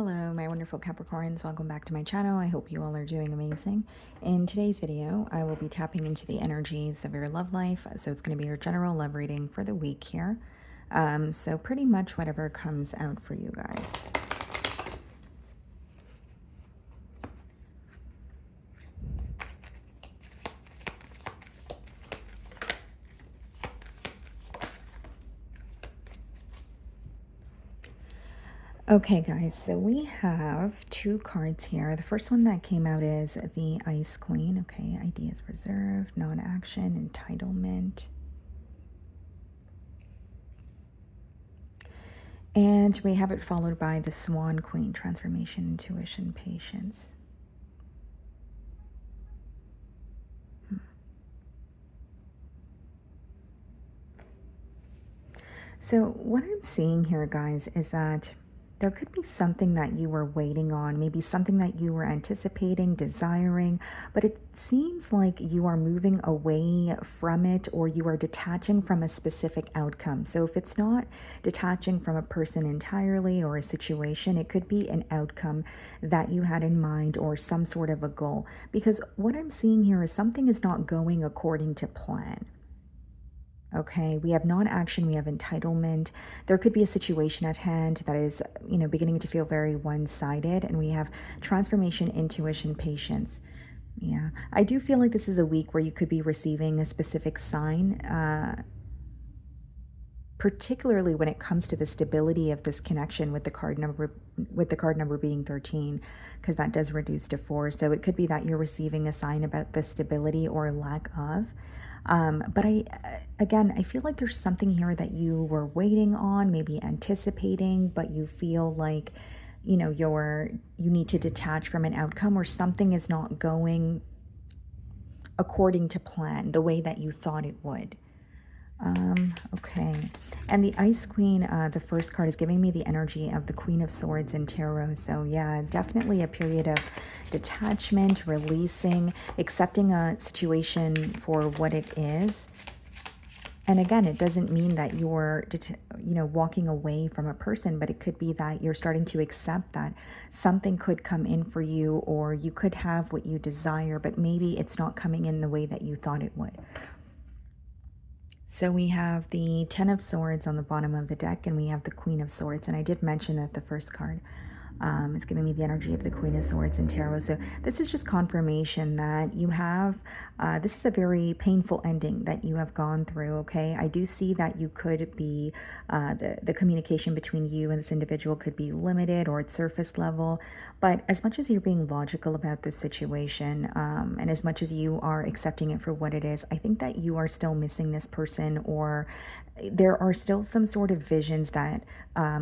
Hello, my wonderful Capricorns. Welcome back to my channel. I hope you all are doing amazing. In today's video, I will be tapping into the energies of your love life. So it's going to be your general love reading for the week here. So pretty much whatever comes out for you guys. Okay, guys, so we have two cards here. The first one that came out is the Ice Queen. Okay, ideas reserved, non-action, entitlement. And we have it followed by the Swan Queen, transformation, intuition, patience. So what I'm seeing here, guys, is that there could be something that you were waiting on, maybe something that you were anticipating, desiring, but it seems like you are moving away from it, or you are detaching from a specific outcome. So if it's not detaching from a person entirely or a situation, it could be an outcome that you had in mind or some sort of a goal. Because what I'm seeing here is something is not going according to plan. Okay, we have non-action, we have entitlement. There could be a situation at hand that is, beginning to feel very one-sided, and we have transformation, intuition, patience. Yeah, I do feel like this is a week where you could be receiving a specific sign, particularly when it comes to the stability of this connection with the card number being 13, because that does reduce to 4. So it could be that you're receiving a sign about the stability or lack of. But I feel like there's something here that you were waiting on, maybe anticipating, but you feel like, you need to detach from an outcome, or something is not going according to plan, the way that you thought it would. Okay. And the Ice Queen, the first card, is giving me the energy of the Queen of Swords in Tarot. So yeah, definitely a period of detachment, releasing, accepting a situation for what it is. And again, it doesn't mean that you're, walking away from a person, but it could be that you're starting to accept that something could come in for you, or you could have what you desire, but maybe it's not coming in the way that you thought it would. So we have the Ten of Swords on the bottom of the deck, and we have the Queen of Swords. And I did mention that the first card, it's giving me the energy of the Queen of Swords in Tarot. So this is just confirmation that you have, this is a very painful ending that you have gone through, okay? I do see that you could be, the communication between you and this individual could be limited or at surface level. But as much as you're being logical about this situation, and as much as you are accepting it for what it is, I think that you are still missing this person, or there are still some sort of visions that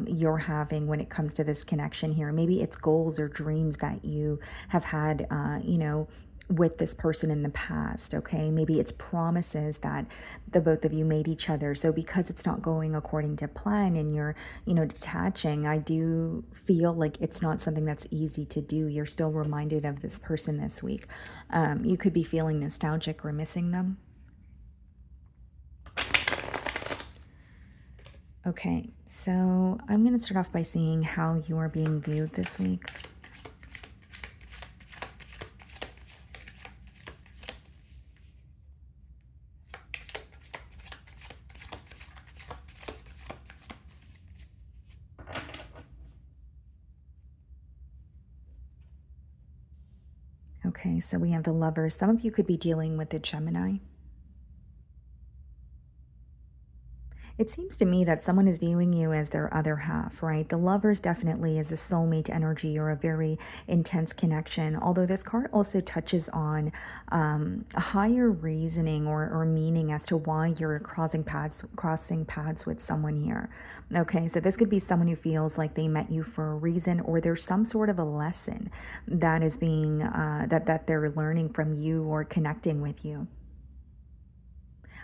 you're having when it comes to this connection here. Maybe it's goals or dreams that you have had, with this person in the past, okay? Maybe it's promises that the both of you made each other. So because it's not going according to plan and you're, detaching, I do feel like it's not something that's easy to do. You're still reminded of this person this week. You could be feeling nostalgic or missing them. Okay, so I'm going to start off by seeing how you are being viewed this week. Okay, so we have the Lovers. Some of you could be dealing with a Gemini. It seems to me that someone is viewing you as their other half, right? The Lovers definitely is a soulmate energy or a very intense connection, although this card also touches on a higher reasoning or meaning as to why you're crossing paths with someone here. Okay, so this could be someone who feels like they met you for a reason, or there's some sort of a lesson that is being, that they're learning from you or connecting with you.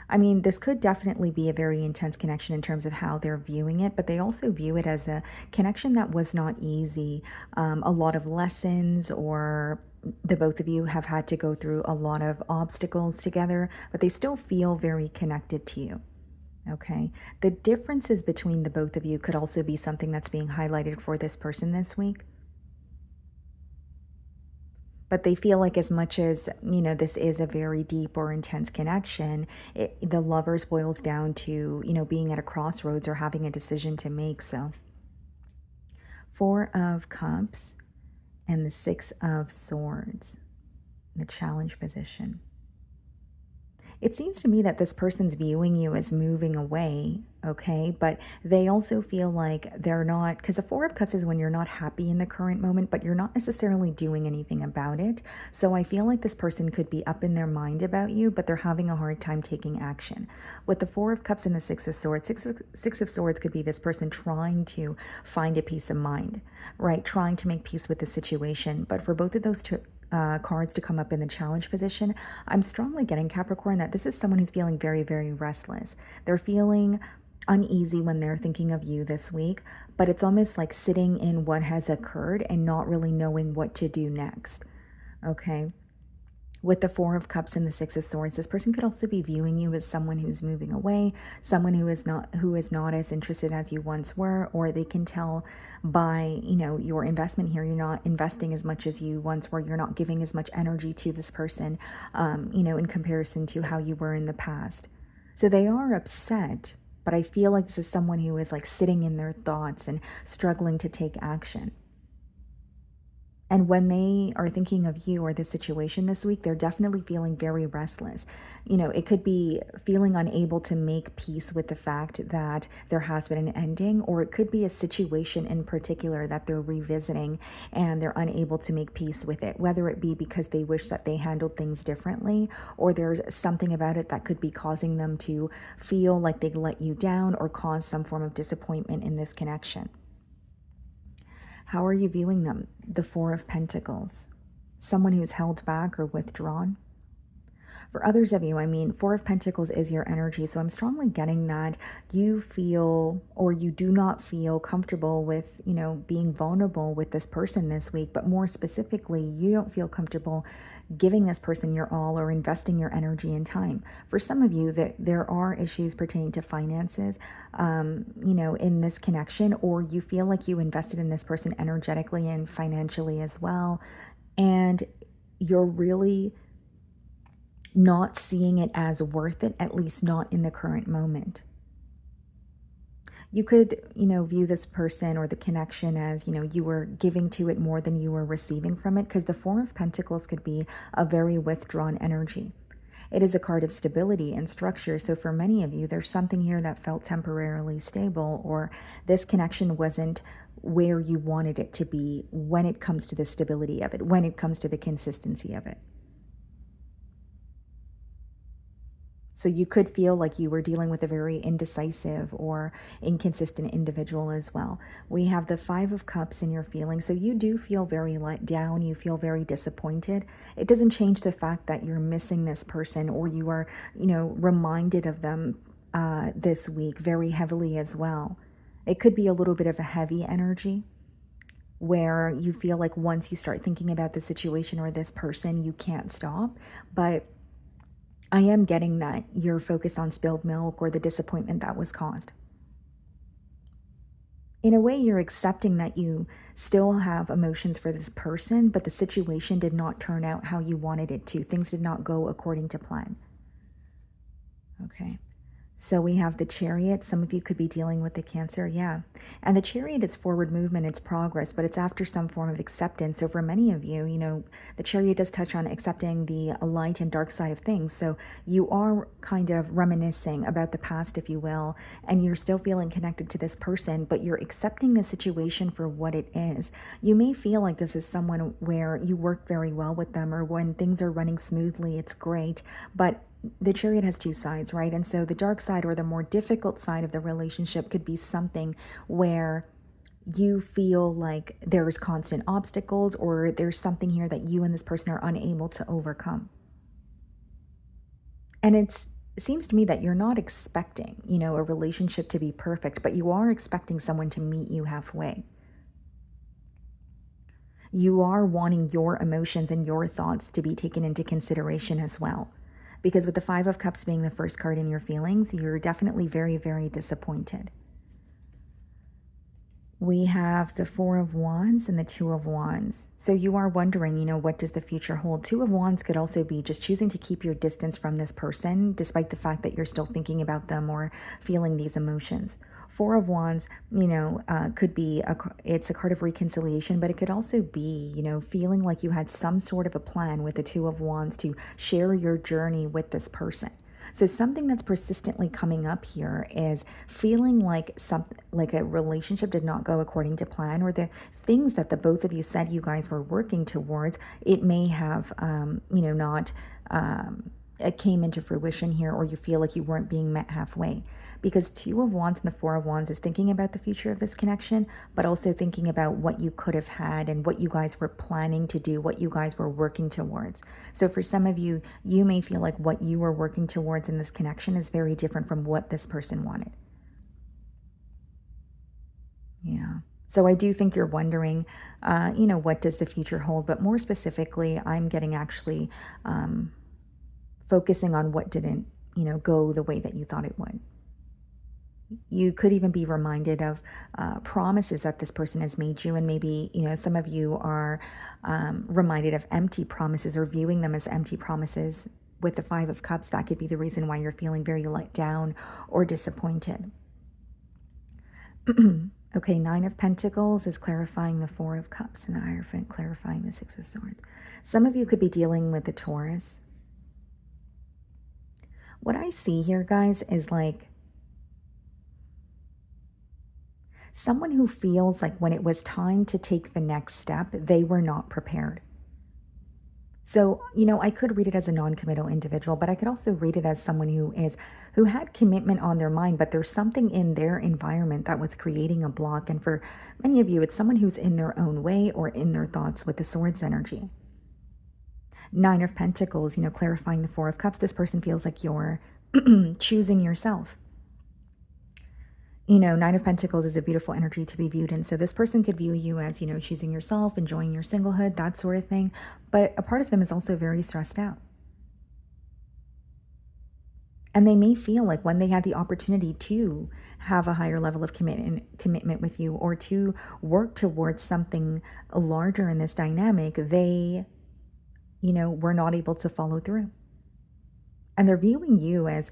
I mean, this could definitely be a very intense connection in terms of how they're viewing it, but they also view it as a connection that was not easy. A lot of lessons, or the both of you have had to go through a lot of obstacles together, but they still feel very connected to you. Okay. The differences between the both of you could also be something that's being highlighted for this person this week. But they feel like as much as, this is a very deep or intense connection, the lovers boils down to, being at a crossroads or having a decision to make. So, Four of Cups and the Six of Swords, the challenge position. It seems to me that this person's viewing you as moving away, okay? But they also feel like they're not, because the Four of Cups is when you're not happy in the current moment, but you're not necessarily doing anything about it. So I feel like this person could be up in their mind about you, but they're having a hard time taking action. With the Four of Cups and the Six of Swords, Six of Swords could be this person trying to find a peace of mind, right? Trying to make peace with the situation. But for both of those two cards to come up in the challenge position, I'm strongly getting, Capricorn, that this is someone who's feeling very, very restless. They're feeling uneasy when they're thinking of you this week, but it's almost like sitting in what has occurred and not really knowing what to do next. Okay. With the Four of Cups and the Six of Swords, this person could also be viewing you as someone who's moving away, someone who is not as interested as you once were, or they can tell by, your investment here, you're not investing as much as you once were. You're not giving as much energy to this person, in comparison to how you were in the past. So they are upset, but I feel like this is someone who is like sitting in their thoughts and struggling to take action. And when they are thinking of you or the situation this week, they're definitely feeling very restless. It could be feeling unable to make peace with the fact that there has been an ending, or it could be a situation in particular that they're revisiting and they're unable to make peace with it, whether it be because they wish that they handled things differently, or there's something about it that could be causing them to feel like they let you down or cause some form of disappointment in this connection. How are you viewing them? The Four of Pentacles. Someone who's held back or withdrawn. For others of you, Four of Pentacles is your energy. So I'm strongly getting that you feel, or you do not feel comfortable with, being vulnerable with this person this week. But more specifically, you don't feel comfortable giving this person your all or investing your energy and time. For some of you, that there are issues pertaining to finances, in this connection, or you feel like you invested in this person energetically and financially as well. And you're really not seeing it as worth it, at least not in the current moment. You could, view this person or the connection as, you were giving to it more than you were receiving from it, because the Four of Pentacles could be a very withdrawn energy. It is a card of stability and structure. So for many of you, there's something here that felt temporarily stable, or this connection wasn't where you wanted it to be when it comes to the stability of it, when it comes to the consistency of it. So you could feel like you were dealing with a very indecisive or inconsistent individual as well. We have the Five of Cups in your feelings. So you do feel very let down. You feel very disappointed. It doesn't change the fact that you're missing this person, or you are, reminded of them this week very heavily as well. It could be a little bit of a heavy energy, where you feel like once you start thinking about the situation or this person, you can't stop. But I am getting that you're focused on spilled milk or the disappointment that was caused. In a way, you're accepting that you still have emotions for this person, but the situation did not turn out how you wanted it to. Things did not go according to plan. Okay. So we have the Chariot. Some of you could be dealing with the Cancer. Yeah. And the Chariot is forward movement, it's progress, but it's after some form of acceptance. So for many of you, the Chariot does touch on accepting the light and dark side of things. So you are kind of reminiscing about the past, if you will, and you're still feeling connected to this person, but you're accepting the situation for what it is. You may feel like this is someone where you work very well with them, or when things are running smoothly, it's great, but the Chariot has two sides, right? And so the dark side, or the more difficult side of the relationship, could be something where you feel like there's constant obstacles, or there's something here that you and this person are unable to overcome. And it seems to me that you're not expecting, a relationship to be perfect, but you are expecting someone to meet you halfway. You are wanting your emotions and your thoughts to be taken into consideration as well. Because with the Five of Cups being the first card in your feelings, you're definitely very, very disappointed. We have the Four of Wands and the Two of Wands. So you are wondering, what does the future hold? Two of Wands could also be just choosing to keep your distance from this person, despite the fact that you're still thinking about them or feeling these emotions. Four of Wands, could be it's a card of reconciliation, but it could also be, feeling like you had some sort of a plan with the Two of Wands to share your journey with this person. So something that's persistently coming up here is feeling like something like a relationship did not go according to plan, or the things that the both of you said you guys were working towards, it may have not it came into fruition here, or you feel like you weren't being met halfway. Because Two of Wands and the Four of Wands is thinking about the future of this connection, but also thinking about what you could have had and what you guys were planning to do, what you guys were working towards. So for some of you, you may feel like what you were working towards in this connection is very different from what this person wanted. Yeah. So I do think you're wondering, what does the future hold? But more specifically, I'm getting actually focusing on what didn't, go the way that you thought it would. You could even be reminded of promises that this person has made you, and maybe some of you are reminded of empty promises or viewing them as empty promises. With the Five of Cups, that could be the reason why you're feeling very let down or disappointed. Okay, Nine of Pentacles is clarifying the Four of Cups, and the Hierophant clarifying the Six of Swords. Some of you could be dealing with the Taurus. What I see here, guys, is like someone who feels like when it was time to take the next step, they were not prepared. So, I could read it as a non-committal individual, but I could also read it as someone who had commitment on their mind, but there's something in their environment that was creating a block. And for many of you, it's someone who's in their own way or in their thoughts with the Swords energy. Nine of Pentacles, clarifying the Four of Cups. This person feels like you're choosing yourself. Nine of Pentacles is a beautiful energy to be viewed in. So this person could view you as, choosing yourself, enjoying your singlehood, that sort of thing. But a part of them is also very stressed out. And they may feel like when they had the opportunity to have a higher level of commitment with you, or to work towards something larger in this dynamic, they, were not able to follow through. And they're viewing you as,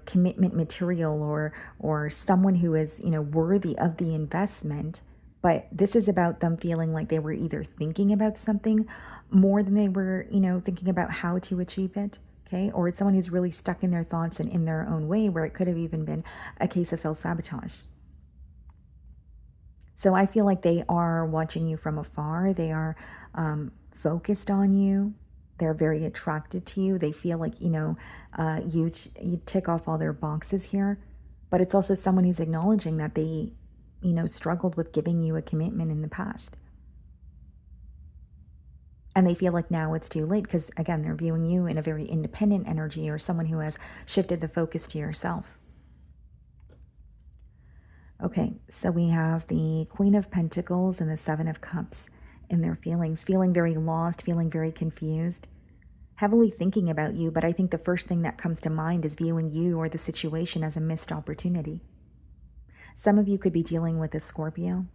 commitment material, or someone who is, worthy of the investment. But this is about them feeling like they were either thinking about something more than they were, thinking about how to achieve it. Okay. Or it's someone who's really stuck in their thoughts and in their own way, where it could have even been a case of self-sabotage. So I feel like they are watching you from afar. They are focused on you. They're very attracted to you. They feel like, you tick off all their boxes here. But it's also someone who's acknowledging that they, struggled with giving you a commitment in the past. And they feel like now it's too late because, again, they're viewing you in a very independent energy, or someone who has shifted the focus to yourself. Okay, so we have the Queen of Pentacles and the Seven of Cups in their feelings, feeling very lost, feeling very confused, heavily thinking about you. But I think the first thing that comes to mind is viewing you or the situation as a missed opportunity. Some of you could be dealing with a Scorpio.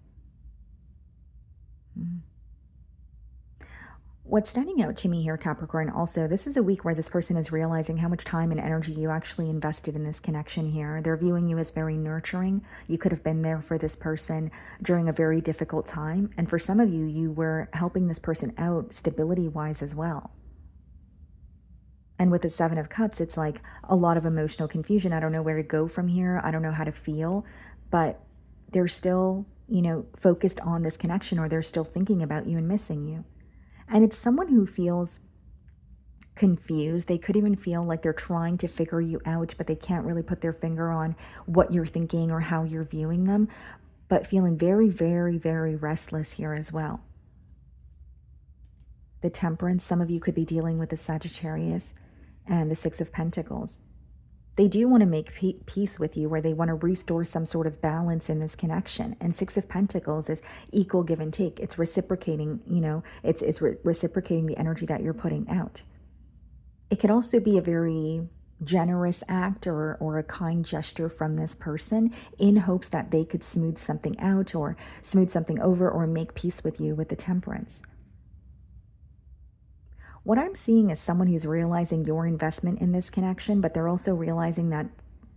What's standing out to me here, Capricorn, also, this is a week where this person is realizing how much time and energy you actually invested in this connection here. They're viewing you as very nurturing. You could have been there for this person during a very difficult time. And for some of you, you were helping this person out stability-wise as well. And with the Seven of Cups, it's like a lot of emotional confusion. I don't know where to go from here. I don't know how to feel. But they're still, focused on this connection, or they're still thinking about you and missing you. And it's someone who feels confused. They could even feel like they're trying to figure you out, but they can't really put their finger on what you're thinking or how you're viewing them, but feeling very, very, very restless here as well. The Temperance, some of you could be dealing with the Sagittarius and the Six of Pentacles. They do want to make peace with you, or they want to restore some sort of balance in this connection. And Six of Pentacles is equal give and take. It's reciprocating, it's reciprocating the energy that you're putting out. It could also be a very generous act or a kind gesture from this person in hopes that they could smooth something out or smooth something over or make peace with you with the Temperance. What I'm seeing is someone who's realizing your investment in this connection, but they're also realizing that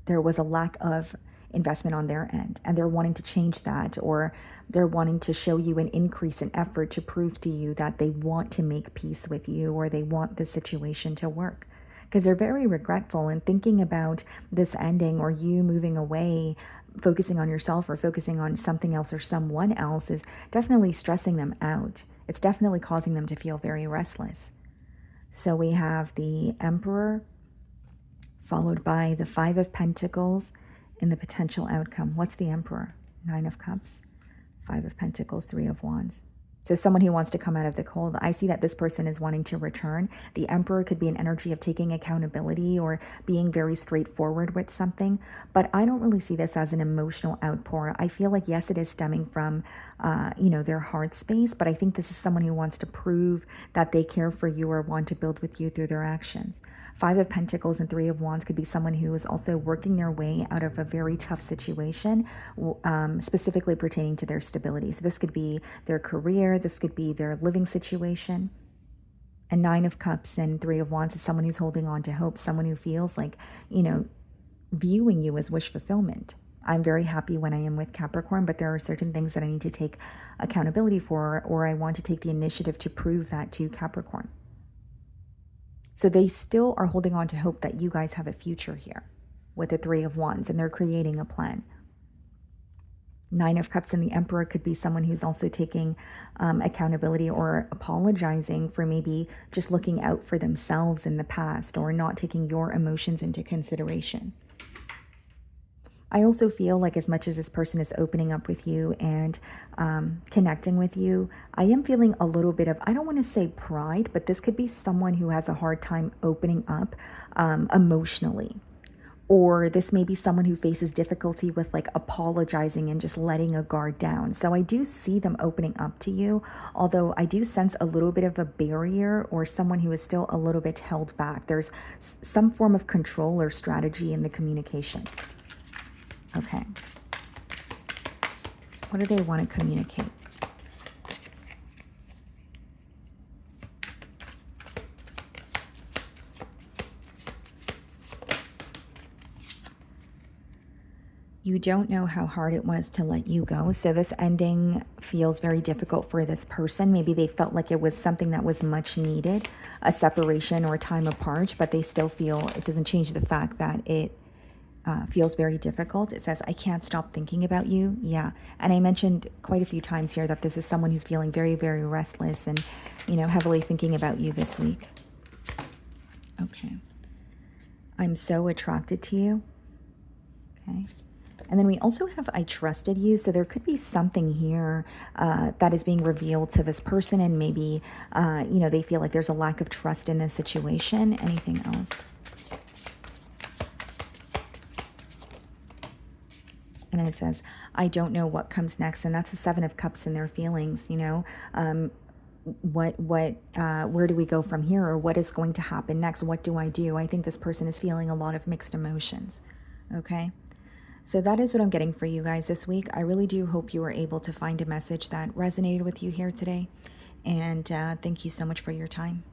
there was a lack of investment on their end and they're wanting to change that, or they're wanting to show you an increase in effort to prove to you that they want to make peace with you or they want the situation to work. Because they're very regretful and thinking about this ending or you moving away, focusing on yourself or focusing on something else or someone else is definitely stressing them out. It's definitely causing them to feel very restless. So we have the Emperor, followed by the Five of Pentacles in the potential outcome. What's the Emperor? Nine of Cups, Five of Pentacles, Three of Wands. So someone who wants to come out of the cold. I see that this person is wanting to return. The Emperor could be an energy of taking accountability or being very straightforward with something, but I don't really see this as an emotional outpour. I feel like, yes, it is stemming from, their heart space, but I think this is someone who wants to prove that they care for you or want to build with you through their actions. Five of Pentacles and Three of Wands could be someone who is also working their way out of a very tough situation, specifically pertaining to their stability. So this could be their career, this could be their living situation. And Nine of Cups and Three of Wands is someone who's holding on to hope, someone who feels like, viewing you as wish fulfillment. I'm very happy when I am with Capricorn, but there are certain things that I need to take accountability for, or I want to take the initiative to prove that to Capricorn. So they still are holding on to hope that you guys have a future here with the Three of Wands, and they're creating a plan. Nine of Cups and the Emperor could be someone who's also taking accountability or apologizing for maybe just looking out for themselves in the past or not taking your emotions into consideration. I also feel like as much as this person is opening up with you and connecting with you, I am feeling a little bit of, I don't want to say pride, but this could be someone who has a hard time opening up emotionally. Or this may be someone who faces difficulty with like apologizing and just letting a guard down. So I do see them opening up to you, although I do sense a little bit of a barrier or someone who is still a little bit held back. There's some form of control or strategy in the communication. Okay. What do they want to communicate? You don't know how hard it was to let you go. So this ending feels very difficult for this person. Maybe they felt like it was something that was much needed, a separation or time apart, but they still feel it doesn't change the fact that it feels very difficult. It says, I can't stop thinking about you. Yeah. And I mentioned quite a few times here that this is someone who's feeling very, very restless and, heavily thinking about you this week. Okay. I'm so attracted to you. Okay. And then we also have I trusted you. So there could be something here that is being revealed to this person. And maybe, they feel like there's a lack of trust in this situation. Anything else? And then it says, I don't know what comes next. And that's the Seven of Cups in their feelings, where do we go from here? Or what is going to happen next? What do I do? I think this person is feeling a lot of mixed emotions. Okay. So that is what I'm getting for you guys this week. I really do hope you were able to find a message that resonated with you here today. And thank you so much for your time.